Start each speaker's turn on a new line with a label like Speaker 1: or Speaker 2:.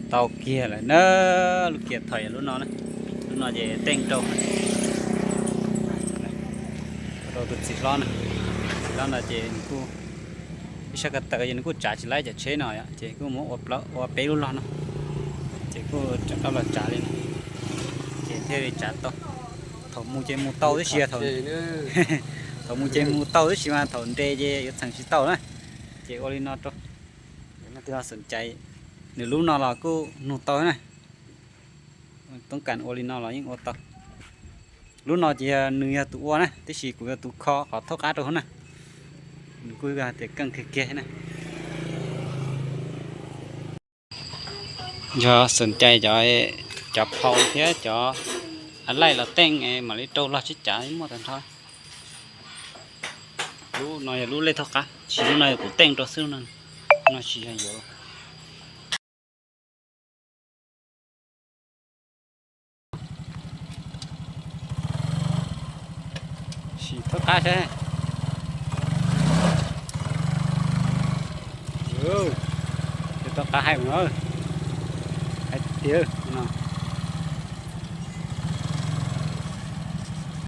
Speaker 1: เตาเกียร์เลยเนอะลูกเกียร์ถอยรุ่นน้องนะรุ่นน้องจะเต้งโตเราตุดสิล้อนะล้อน่ะเจนี่กูอิสกัตตะก็ยังกูจ่าจิไล่จะเชหน่อยอ่ะเจกูมั่วปลาว่าเปรุ่นล้อนะเจกูจะเอาละจ่าเลยเจเท่จ่าโตถอมูเจมูเตาด้วยเชียถอถอมูเจมูเตาด้วยเชียมาถอนเดเจยุทธังชิเตานะเจโอลินอโตน่าที่เราสนใจหรือรุ่นน้องเรากูนูเตานะต้องการโอลินอเรายิ่งโอเตารุ่นน้องจะเนื้อตัวนะที่สีกูจะตัวคอขอทอกอาตัวนะกูก็จะกังเกะนะcho สนใจจะจับเผาเทียจะอะไรเราแต่งมาลิโตเราชิจ่ายหมดทั้งท้อรู้หน่อยรู้เลยทอกะชิรู้หน่อยกูแต่งตัวซื้อนั่นน่าชี้ให้เยอะชีทอกะใช่เดี๋ยวทอกะให้หมดให้เดี๋ยวนะ